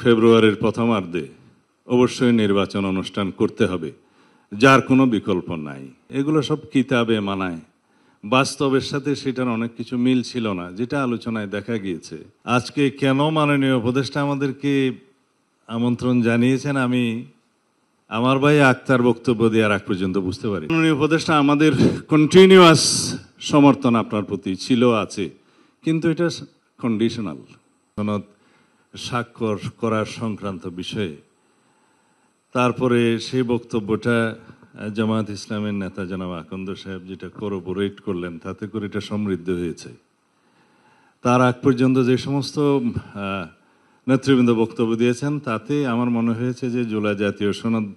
ফেব্রুয়ারির প্রথমার্ধে অবশ্যই নির্বাচন অনুষ্ঠান করতে হবে, যার কোনো বিকল্প নাই। এগুলো সব কিতাবে মানায়, বাস্তবের সাথে সেটার অনেক কিছু মিল ছিল না, যেটা আলোচনায় দেখা গিয়েছে। আজকে কেন মাননীয় উপদেষ্টা আমাদেরকে আমন্ত্রণ জানিয়েছেন, আমি আমার ভাই আক্তার বক্তব্য দেওয়ার আগ পর্যন্ত বুঝতে পারি। মাননীয় উপদেষ্টা, আমাদের কন্টিনিউয়াস সমর্থন আপনার প্রতি ছিল, আছে, কিন্তু এটা কন্ডিশনাল। সনদ স্বাক্ষর করার সংক্রান্ত বিষয়ে তারপরে সেই বক্তব্যটা জামায়াত ইসলামের নেতা জনাব আকন্দ সাহেব যেটা কোরোবোরেট করলেন, তাতে করে এটা সমৃদ্ধ হয়েছে। তার আগ পর্যন্ত যে সমস্ত নেতৃবৃন্দ বক্তব্য দিয়েছেন, তাতে আমার মনে হয়েছে যে জুলাই জাতীয় সনদ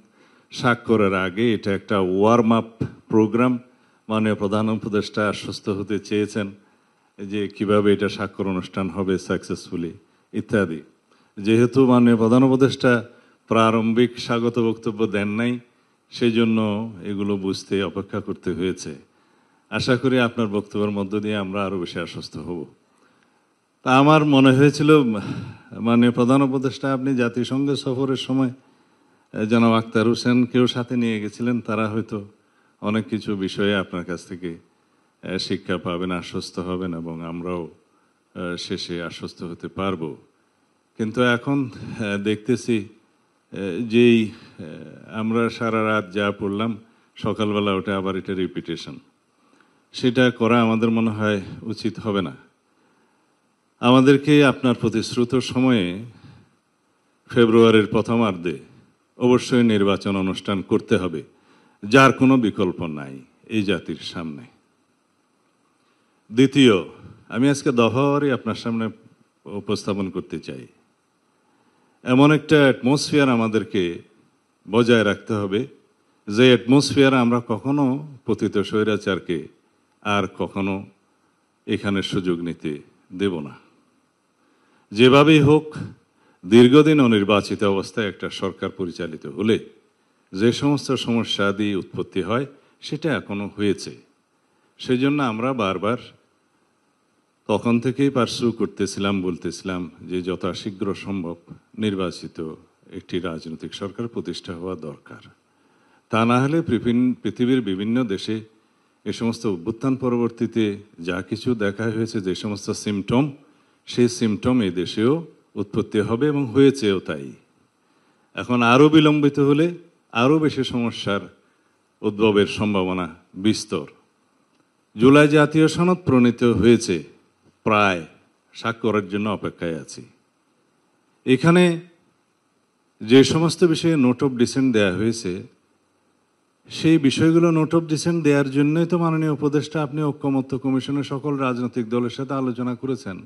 স্বাক্ষরের আগে এটা একটা ওয়ার্ম আপ প্রোগ্রাম। মাননীয় প্রধান উপদেষ্টা আশ্বস্ত হতে চেয়েছেন যে কিভাবে এটা স্বাক্ষর অনুষ্ঠান হবে সাকসেসফুলি ইত্যাদি। যেহেতু মাননীয় প্রধান উপদেষ্টা প্রারম্ভিক স্বাগত বক্তব্য দেন নাই, সেই জন্য এগুলো বুঝতে অপেক্ষা করতে হয়েছে। আশা করি আপনার বক্তব্যের মধ্য দিয়ে আমরা আরও বেশি আশ্বস্ত হব। তা আমার মনে হয়েছিল মাননীয় প্রধান উপদেষ্টা আপনি জাতিসংঘ সফরের সময় জনাব আক্তার হোসেনকেও সাথে নিয়ে গেছিলেন, তারা হয়তো অনেক কিছু বিষয়ে আপনার কাছ থেকে শিক্ষা পাবেন, আশ্বস্ত হবেন, এবং আমরাও শেষে আশ্বস্ত হতে পারবো। কিন্তু এখন দেখতেছি যেই আমরা সারা রাত যা পড়লাম, সকালবেলা ওটা আবার এটা রিপিটেশন, সেটা করা আমাদের মনে হয় উচিত হবে না। আমাদেরকে আপনার প্রতিশ্রুত সময়ে ফেব্রুয়ারির প্রথমার্ধে অবশ্যই নির্বাচন অনুষ্ঠান করতে হবে, যার কোনো বিকল্প নাই এই জাতির সামনে। দ্বিতীয়, আমি আজকে দফাওয়ারি আপনার সামনে উপস্থাপন করতে চাই। এমন একটা অ্যাটমসফিয়ার আমাদেরকে বজায় রাখতে হবে, যে অ্যাটমসফিয়ার আমরা কখনো পতিত স্বৈরাচারকে আর কখনো এখানে সুযোগ নিতে দেব না। যেভাবেই হোক, দীর্ঘদিন অনির্বাচিত অবস্থায় একটা সরকার পরিচালিত হলে যে সমস্ত সমস্যাদি উৎপত্তি হয়, সেটা এখনো হয়েছে। সেই জন্য আমরা বারবার তখন থেকেই পার্সু করতেছিলাম, বলতেছিলাম যে যথাশীঘ্র সম্ভব নির্বাচিত একটি রাজনৈতিক সরকার প্রতিষ্ঠা হওয়া দরকার। তা না হলে পৃথিবীর বিভিন্ন দেশে এ সমস্ত অভ্যুত্থান পরবর্তীতে যা কিছু দেখা হয়েছে, যে সমস্ত সিমটম, সেই সিমটম এই দেশেও উৎপত্তি হবে এবং হয়েছেও তাই। এখন আরও বিলম্বিত হলে আরও বেশি সমস্যার উদ্ভবের সম্ভাবনা বিস্তর। জুলাই জাতীয় সনদ প্রণীত হয়েছে, প্রায় স্বাক্ষরের জন্য অপেক্ষায় আছি। এখানে যে সমস্ত বিষয়ে নোট অফ ডিসেন্ট দেওয়া হয়েছে, সেই বিষয়গুলো নোট অফ ডিসেন্ট দেওয়ার জন্যই তো মাননীয় উপদেষ্টা আপনি ঐকমত্য কমিশনের সকল রাজনৈতিক দলের সাথে আলোচনা করেছেন।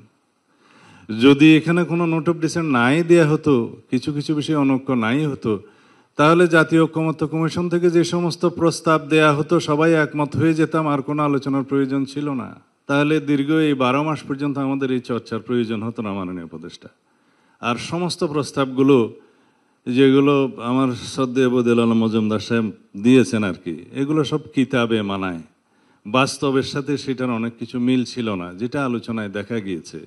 যদি এখানে কোনো নোট অফ ডিসেন্ট নাই দেওয়া হতো, কিছু কিছু বিষয়ে অনৈক্য নাই হতো, তাহলে জাতীয় ঐকমত্য কমিশন থেকে যে সমস্ত প্রস্তাব দেয়া হতো সবাই একমত হয়ে যেতাম, আর কোনো আলোচনার প্রয়োজন ছিল না। তাহলে দীর্ঘ এই 12 মাস পর্যন্ত আমাদের এই চর্চার প্রয়োজন হতো না মাননীয় উপদেষ্টা। আর সমস্ত প্রস্তাবগুলো যেগুলো আমার শ্রদ্ধেয় বদিউল আলম মজুমদার সাহেব দিয়েছেন আর কি, এগুলো সব কিতাবে মানায়, বাস্তবের সাথে সেটার অনেক কিছু মিল ছিল না, যেটা আলোচনায় দেখা গিয়েছে।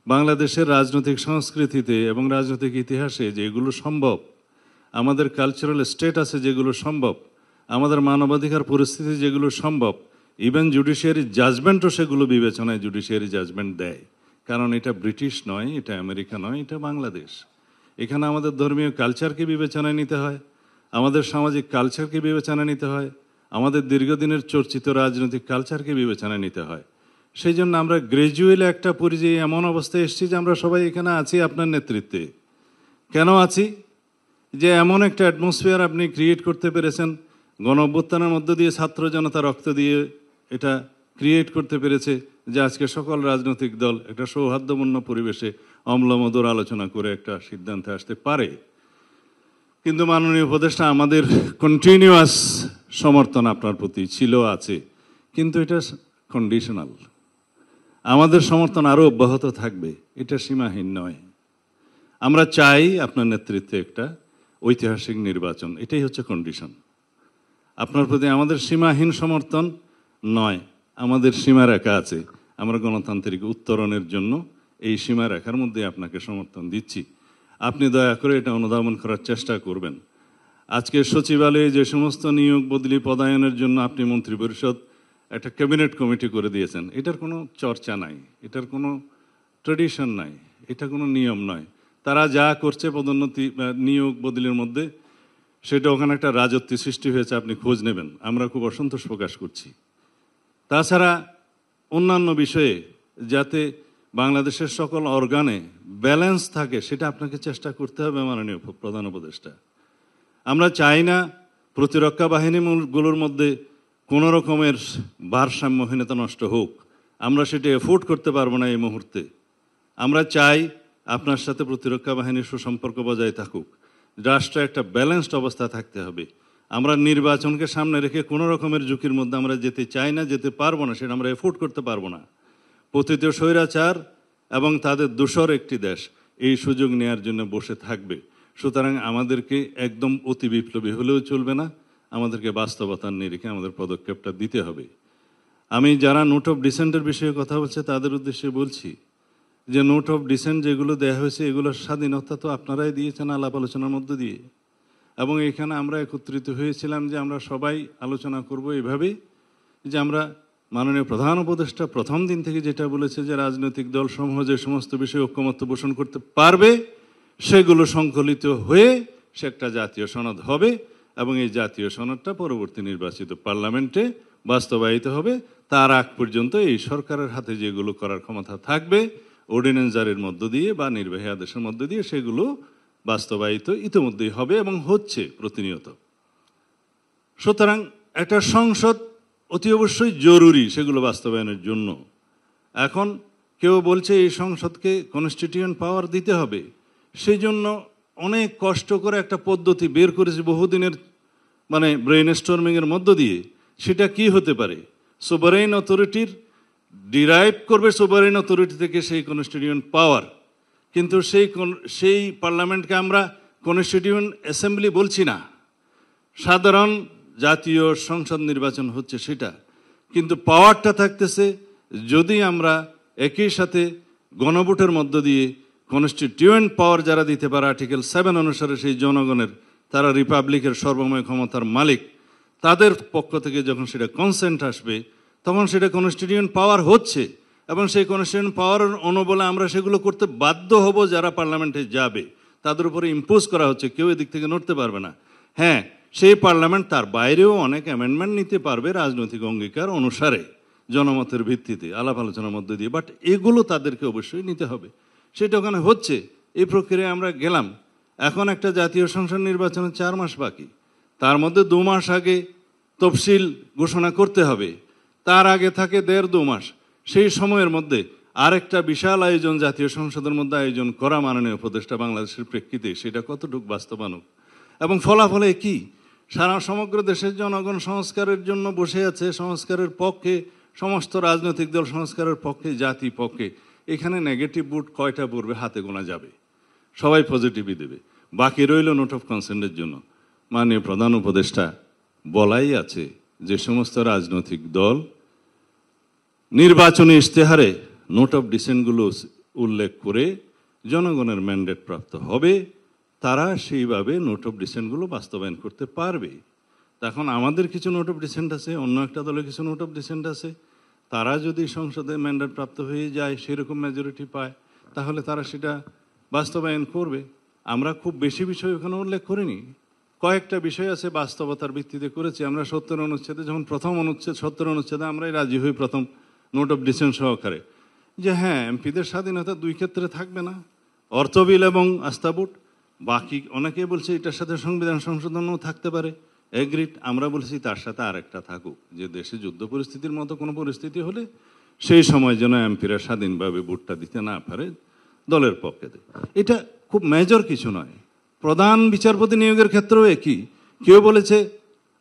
বাংলাদেশের রাজনৈতিক সংস্কৃতিতে এবং রাজনৈতিক ইতিহাসে যেগুলো সম্ভব, আমাদের কালচারাল স্টেটাসে যেগুলো সম্ভব, আমাদের মানবাধিকার পরিস্থিতি যেগুলো সম্ভব, ইভেন জুডিশিয়ারি জাজমেন্টও সেগুলো বিবেচনায় জুডিশিয়ারি জাজমেন্ট দেয়। কারণ এটা ব্রিটিশ নয়, এটা আমেরিকা নয়, এটা বাংলাদেশ। এখানে আমাদের ধর্মীয় কালচারকে বিবেচনায় নিতে হয়, আমাদের সামাজিক কালচারকে বিবেচনায় নিতে হয়, আমাদের দীর্ঘদিনের চর্চিত রাজনৈতিক কালচারকে বিবেচনায় নিতে হয়। সেই জন্য আমরা গ্রাজুয়ালি একটা পরিযায়ী এমন অবস্থায় এসেছি যে আমরা সবাই এখানে আছি আপনার নেতৃত্বে। কেন আছি? যে এমন একটা অ্যাটমসফিয়ার আপনি ক্রিয়েট করতে পেরেছেন, গণ অভ্যুত্থানের মধ্য দিয়ে ছাত্র জনতা রক্ত দিয়ে এটা ক্রিয়েট করতে পেরেছে, যে আজকে সকল রাজনৈতিক দল একটা সৌহার্দ্যপূর্ণ পরিবেশে অম্লমধুর আলোচনা করে একটা সিদ্ধান্তে আসতে পারে। কিন্তু মাননীয় উপদেষ্টা, আমাদের কন্টিনিউয়াস সমর্থন আপনার প্রতি ছিল, আছে, কিন্তু এটা কন্ডিশনাল। আমাদের সমর্থন আরও অব্যাহত থাকবে, এটা সীমাহীন নয়। আমরা চাই আপনার নেতৃত্বে একটা ঐতিহাসিক নির্বাচন, এটাই হচ্ছে কন্ডিশন। আপনার প্রতি আমাদের সীমাহীন সমর্থন নয়, আমাদের সীমারেখা আছে। আমরা গণতান্ত্রিক উত্তরণের জন্য এই সীমারেখার মধ্যে আপনাকে সমর্থন দিচ্ছি। আপনি দয়া করে এটা অনুধাবন করার চেষ্টা করবেন। আজকে সচিবালয়ে যে সমস্ত নিয়োগ বদলি পদায়নের জন্য আপনি মন্ত্রিপরিষদ একটা ক্যাবিনেট কমিটি করে দিয়েছেন, এটার কোনো চর্চা নাই, এটার কোনো ট্রেডিশন নাই, এটা কোনো নিয়ম নয়। তারা যা করছে পদোন্নতি নিয়োগ বদলির মধ্যে, সেটা ওখানে একটা রাজত্ব সৃষ্টি হয়েছে, আপনি খোঁজ নেবেন। আমরা খুব অসন্তোষ প্রকাশ করছি। তাছাড়া অন্যান্য বিষয়ে যাতে বাংলাদেশের সকল অর্গানে ব্যালেন্স থাকে, সেটা আপনাকে চেষ্টা করতে হবে মাননীয় প্রধান উপদেষ্টা। আমরা চাই না প্রতিরক্ষা বাহিনীগুলোর মধ্যে কোনো রকমের ভারসাম্যহীনতা নষ্ট হোক, আমরা সেটা এফোর্ড করতে পারবো না এই মুহূর্তে। আমরা চাই আপনার সাথে প্রতিরক্ষা বাহিনীর সুসম্পর্ক বজায় থাকুক, রাষ্ট্রে একটা ব্যালেন্সড অবস্থা থাকতে হবে। আমরা নির্বাচনকে সামনে রেখে কোনো রকমের ঝুঁকির মধ্যে আমরা যেতে চাই না, যেতে পারবো না, সেটা আমরা এফোর্ড করতে পারবো না। পতিত স্বৈরাচার এবং তাদের দোসর একটি দেশ এই সুযোগ নেওয়ার জন্য বসে থাকবে। সুতরাং আমাদেরকে একদম অতি বিপ্লবী হলেও চলবে না, আমাদেরকে বাস্তবতার নিরিখে আমাদের পদক্ষেপটা দিতে হবে। আমি যারা নোট অফ ডিসেন্টের বিষয়ে কথা বলছে তাদের উদ্দেশ্যে বলছি যে নোট অফ ডিসেন্ট যেগুলো দেওয়া হয়েছে, এগুলোর স্বাধীনতা তো আপনারাই দিয়েছেন আলাপ আলোচনার মধ্য দিয়ে, এবং এখানে আমরা একত্রিত হয়েছিলাম যে আমরা সবাই আলোচনা করব এভাবেই যে আমরা মাননীয় প্রধান উপদেষ্টা প্রথম দিন থেকে যেটা বলেছে যে রাজনৈতিক দল সমূহ যে সমস্ত বিষয়ে ঐক্যমত্য পোষণ করতে পারবে সেগুলো সংকলিত হয়ে সে একটা জাতীয় সনদ হবে, এবং এই জাতীয় সনদটা পরবর্তী নির্বাচিত পার্লামেন্টে বাস্তবায়িত হবে। তার আগ পর্যন্ত এই সরকারের হাতে যেগুলো করার ক্ষমতা থাকবে অর্ডিন্যান্স জারির মধ্য দিয়ে বা নির্বাহী আদেশের মধ্য দিয়ে সেগুলো বাস্তবায়িত ইতিমধ্যেই হবে এবং হচ্ছে প্রতিনিয়ত। সুতরাং একটা সংসদ অতি অবশ্যই জরুরি সেগুলো বাস্তবায়নের জন্য। এখন কেউ বলছে এই সংসদকে কনস্টিটিউয়েন্ট পাওয়ার দিতে হবে, সেই জন্য অনেক কষ্ট করে একটা পদ্ধতি বের করেছে বহুদিনের ব্রেইন স্টর্মিংয়ের মধ্য দিয়ে। সেটা কি হতে পারে? সোভারেইন অথরিটির ডিরাইভ করবে সোভারেইন অথরিটি থেকে সেই কনস্টিটিউয়েন্ট পাওয়ার, কিন্তু সেই পার্লামেন্টকে আমরা কনস্টিটিউয়েন্ট অ্যাসেম্বলি বলছি না, সাধারণ জাতীয় সংসদ নির্বাচন হচ্ছে সেটা। কিন্তু পাওয়ারটা থাকতেছে যদি আমরা একই সাথে গণভোটের মধ্য দিয়ে কনস্টিটিউয়েন্ট পাওয়ার যারা দিতে পারে আর্টিকেল 7 অনুসারে সেই জনগণের, তারা রিপাবলিকের সর্বময় ক্ষমতার মালিক, তাদের পক্ষ থেকে যখন সেটা কনসেন্ট আসবে তখন সেটা কনস্টিটিউয়েন্ট পাওয়ার হচ্ছে, এবং সেই কনস্টিটিউয়েন্ট পাওয়ার অনুবলে আমরা সেগুলো করতে বাধ্য হব। যারা পার্লামেন্টে যাবে তাদের উপরে ইম্পোজ করা হচ্ছে, কেউ এদিক থেকে নড়তে পারবে না। হ্যাঁ, সেই পার্লামেন্ট তার বাইরেও অনেক অ্যামেন্ডমেন্ট নিতে পারবে রাজনৈতিক অঙ্গীকার অনুসারে, জনমতের ভিত্তিতে আলাপ আলোচনার মধ্যে দিয়ে, বাট এগুলো তাদেরকে অবশ্যই নিতে হবে। সেটা ওখানে হচ্ছে, এই প্রক্রিয়ায় আমরা গেলাম। এখন একটা জাতীয় সংসদ নির্বাচনের 4 মাস বাকি, তার মধ্যে 2 মাস আগে তফসিল ঘোষণা করতে হবে, তার আগে থাকে 1.5-2 মাস। সেই সময়ের মধ্যে আরেকটা বিশাল আয়োজন জাতীয় সংসদের মধ্যে আয়োজন করা মাননীয় উপদেষ্টা বাংলাদেশের প্রেক্ষিতে সেটা কতটুকু বাস্তবায়ন এবং ফলাফলে কি? সারা সমগ্র দেশের জনগণ সংস্কারের জন্য বসে আছে, সংস্কারের পক্ষে, সমস্ত রাজনৈতিক দল সংস্কারের পক্ষে, জাতি পক্ষে। এখানে নেগেটিভ ভোট কয়টা পড়বে হাতে গোনা যাবে, সবাই পজিটিভই দেবে। বাকি রইল নোট অফ কনসেন্টের জন্য। মাননীয় প্রধান উপদেষ্টা বলাই আছে যে সমস্ত রাজনৈতিক দল নির্বাচনী ইশতেহারে নোট অফ ডিসেন্টগুলো উল্লেখ করে জনগণের ম্যান্ডেট প্রাপ্ত হবে, তারা সেইভাবে নোট অফ ডিসেন্টগুলো বাস্তবায়ন করতে পারবে। এখন আমাদের কিছু নোট অফ ডিসেন্ট আছে, অন্য একটা দলের কিছু নোট অফ ডিসেন্ট আছে, তারা যদি সংসদে ম্যান্ডেট প্রাপ্ত হয়ে যায়, সেরকম মেজরিটি পায়, তাহলে তারা সেটা বাস্তবায়ন করবে। আমরা খুব বেশি বিষয় ওখানে উল্লেখ করিনি, কয়েকটা বিষয় আছে বাস্তবতার ভিত্তিতে করেছি। আমরা 70 অনুচ্ছেদে যখন প্রথম 70 অনুচ্ছেদে আমরাই রাজি হই প্রথম নোট অফ ডিসেন্ট সহকারে, যে হ্যাঁ এমপিদের স্বাধীনতা 2 ক্ষেত্রে থাকবে না, অর্থ বিল এবং আস্থা ভোট। বাকি অনেকেই বলছে এটার সাথে সংবিধান সংশোধনও থাকতে পারে, এগ্রিড। আমরা বলছি তার সাথে আরেকটা থাকুক, যে দেশে যুদ্ধ পরিস্থিতির মতো কোনো পরিস্থিতি হলে সেই সময় যেন এমপিরা স্বাধীনভাবে ভোটটা দিতে না পারে, দলের পক্ষে। এটা খুব মেজর কিছু নয়। প্রধান বিচারপতি নিয়োগের ক্ষেত্রেও একই। কেউ বলেছে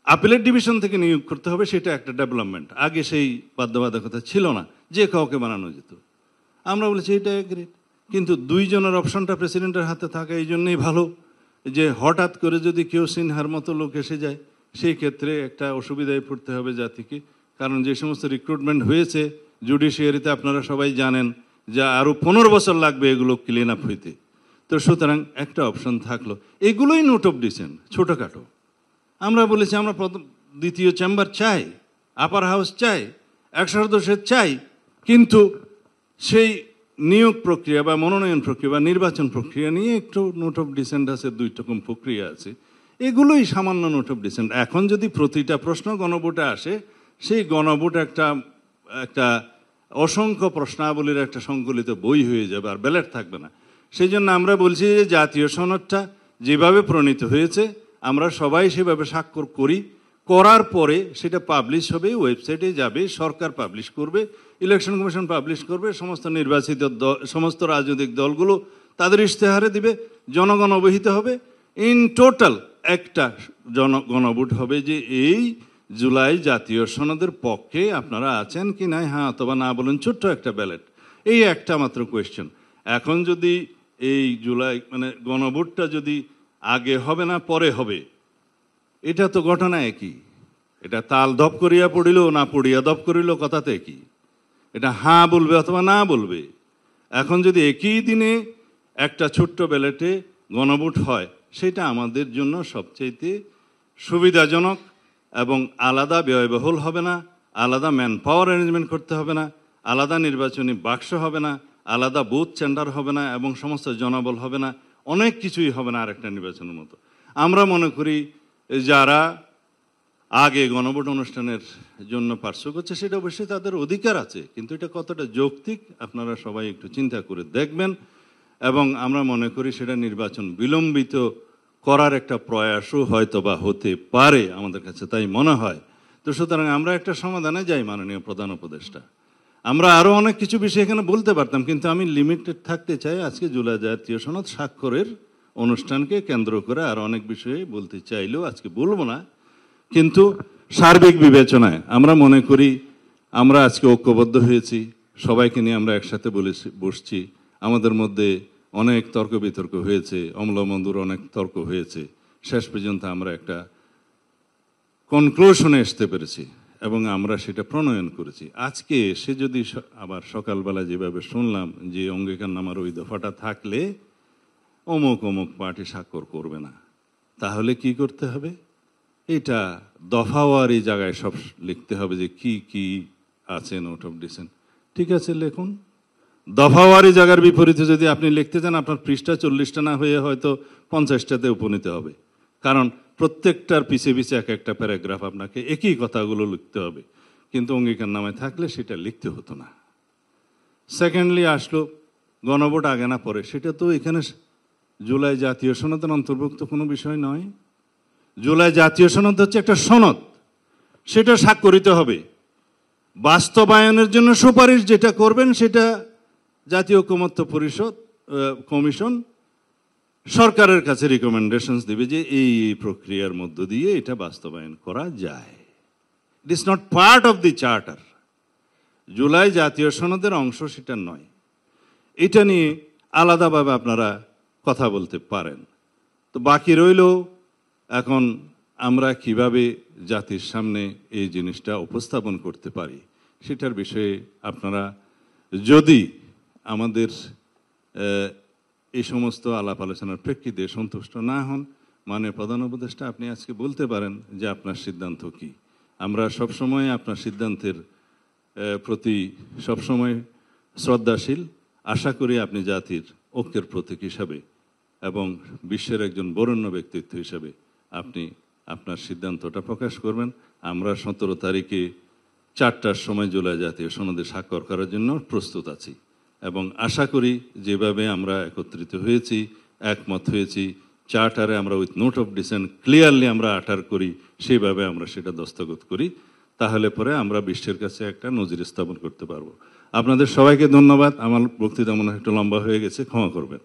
আপিলের ডিভিশন থেকে নিয়োগ করতে হবে, সেটা একটা ডেভেলপমেন্ট, আগে সেই বাধ্যবাধকতা ছিল না, যে কাউকে বানানো যেত। আমরা বলেছি এটা এগ্রিড, কিন্তু 2 জনের অপশনটা প্রেসিডেন্টের হাতে থাকা এই জন্যই ভালো, যে হঠাৎ করে যদি কেউ সিনহার মতো লোক এসে যায়, সেই ক্ষেত্রে একটা অসুবিধায় পড়তে হবে জাতিকে। কারণ যে সমস্ত রিক্রুটমেন্ট হয়েছে জুডিশিয়ারিতে, আপনারা সবাই জানেন যে আরও 15 বছর লাগবে এগুলো ক্লিন আপ হইতে। তো সুতরাং একটা অপশন থাকলো, এগুলোই নোট অফ ডিসেন্ট, ছোটোখাটো। আমরা বলেছি আমরা দ্বিতীয় চেম্বার চাই, আপার হাউস চাই, 100 সদস্যের চাই, কিন্তু সেই নিয়োগ প্রক্রিয়া বা মনোনয়ন প্রক্রিয়া বা নির্বাচন প্রক্রিয়া নিয়ে একটু নোট অফ ডিসেন্ট আছে, 2 রকম প্রক্রিয়া আছে, এগুলোই সামান্য নোট অফ ডিসেন্ট। এখন যদি প্রতিটা প্রশ্ন গণভোটে আসে, সেই গণভোট একটা অসংখ্য প্রশ্নাবলীর একটা সংকলিত বই হয়ে যাবে, আর ব্যালট থাকবে না। সেই জন্য আমরা বলছি যে জাতীয় সনদটা যেভাবে প্রণীত হয়েছে আমরা সবাই সেভাবে স্বাক্ষর করি, করার পরে সেটা পাবলিশ হবে, ওয়েবসাইটে যাবে, সরকার পাবলিশ করবে, ইলেকশন কমিশন পাবলিশ করবে, সমস্ত নির্বাচিত সমস্ত রাজনৈতিক দলগুলো তাদের ইশতেহারে দিবে, জনগণ অবহিত হবে। ইন টোটাল একটা গণভোট হবে যে এই জুলাই জাতীয় সনদের পক্ষে আপনারা আছেন কি নাই, হ্যাঁ অথবা না বলেন, ছোট্ট একটা ব্যালট, এই একটা মাত্র কোয়েশ্চেন। এখন যদি এই জুলাই মানে গণভোটটা যদি আগে হবে না পরে হবে, এটা তো ঘটনা একই। এটা তাল ধপ করিয়া পড়িল না পড়িয়া ধপ করিল, কথাতে কি, এটা হ্যাঁ বলবে অথবা না বলবে। এখন যদি একই দিনে একটা ছোট্ট ব্যালটে গণভোট হয়, সেটা আমাদের জন্য সবচেয়ে সুবিধাজনক এবং আলাদা ব্যয়বহুল হবে না, আলাদা ম্যান পাওয়ার অ্যারেঞ্জমেন্ট করতে হবে না, আলাদা নির্বাচনী বাক্স হবে না, আলাদা বুথ সেন্টার হবে না এবং সমস্ত জনবল হবে না, অনেক কিছুই হবে না আরেকটা নির্বাচনের মতো। আমরা মনে করি যারা আগে গণভোট অনুষ্ঠানের জন্য পার্শ্ব করছে সেটা অবশ্যই তাদের অধিকার আছে, কিন্তু এটা কতটা যৌক্তিক আপনারা সবাই একটু চিন্তা করে দেখবেন। এবং আমরা মনে করি সেটা নির্বাচন বিলম্বিত করার একটা প্রয়াসও হয়তো বা হতে পারে, আমাদের কাছে তাই মনে হয়। তো সুতরাং আমরা একটা সমাধানে যাই, মাননীয় প্রধান উপদেষ্টা। আমরা আরও অনেক কিছু বিষয় এখানে বলতে পারতাম, কিন্তু আমি লিমিটেড থাকতে চাই। আজকে জুলাই জাতীয় সনদ স্বাক্ষরের অনুষ্ঠানকে কেন্দ্র করে আর অনেক বিষয়ে বলতে চাইলেও আজকে বলবো না, কিন্তু সার্বিক বিবেচনায় আমরা মনে করি আমরা আজকে ঐক্যবদ্ধ হয়েছি, সবাইকে নিয়ে আমরা একসাথে বসছি। আমাদের মধ্যে অনেক তর্ক বিতর্ক হয়েছে, অম্লমন্দুর অনেক তর্ক হয়েছে, শেষ পর্যন্ত আমরা একটা কনক্লুশনে আসতে পেরেছি এবং আমরা সেটা প্রণয়ন করেছি। আজকে এসে যদি আবার সকালবেলা যেভাবে শুনলাম যে অঙ্গীকারনামার ওই দফাটা থাকলে অমুক অমুক পার্টি স্বাক্ষর করবে না, তাহলে কি করতে হবে? এটা দফাওয়ারি জায়গায় সব লিখতে হবে যে কি কি আছে নোট অফ ডিসেন্ট। ঠিক আছে, লিখুন। দফাওয়ারি জায়গার বিপরীতে যদি আপনি লিখতে চান, আপনার পৃষ্ঠা 40টা না হয়ে হয়তো 50টাতে উপনীত হবে, কারণ প্রত্যেকটার পিছে পিছে এক একটা প্যারাগ্রাফ আপনাকে একই কথাগুলো লিখতে হবে। কিন্তু অঙ্গীকারনামায় থাকলে সেটা লিখতে হতো না। সেকেন্ডলি আসলো গণভোট আগে না পরে, সেটা তো এখানে জুলাই জাতীয় সনদের অন্তর্ভুক্ত কোনো বিষয় নয়। জুলাই জাতীয় সনদ হচ্ছে একটা সনদ, সেটা স্বাক্ষরিত হবে। বাস্তবায়নের জন্য সুপারিশ যেটা করবেন সেটা জাতীয় ঐকমত্য পরিষদ কমিশন সরকারের কাছে রিকমেন্ডেশনস দিবে যে এই প্রক্রিয়ার মধ্য দিয়ে এটা বাস্তবায়ন করা যায়। It is not part of the charter. July জাতীয় সনদের অংশ সেটা নয়। এটা নিয়ে আলাদাভাবে আপনারা কথা বলতে পারেন। তো বাকি রইল এখন আমরা কিভাবে জাতির সামনে এই জিনিসটা উপস্থাপন করতে পারি, সেটার বিষয়ে আপনারা যদি আমাদের এই সমস্ত আলাপ আলোচনার প্রেক্ষিতে সন্তুষ্ট না হন, মাননীয় প্রধান উপদেষ্টা আপনি আজকে বলতে পারেন যে আপনার সিদ্ধান্ত কি। আমরা সবসময় আপনার সিদ্ধান্তের প্রতি সবসময় শ্রদ্ধাশীল। আশা করি আপনি জাতির ঐক্যের প্রতীক হিসাবে এবং বিশ্বের একজন বরেণ্য ব্যক্তিত্ব হিসাবে আপনি আপনার সিদ্ধান্তটা প্রকাশ করবেন। আমরা 17 তারিখে 4টার সময় জুলাই জাতীয় সনদে স্বাক্ষর করার জন্য প্রস্তুত আছি এবং আশা করি যেভাবে আমরা একত্রিত হয়েছি, একমত হয়েছি, চার্টারে আমরা with note of dissent clearly আমরা আটার করি, সেইভাবে আমরা সেটা দস্তখত করি, তাহলে পরে আমরা বিশ্বের কাছে একটা নজির স্থাপন করতে পারবো। আপনাদের সবাইকে ধন্যবাদ। আমার বক্তৃতা মনে হয় একটু লম্বা হয়ে গেছে, ক্ষমা করবেন।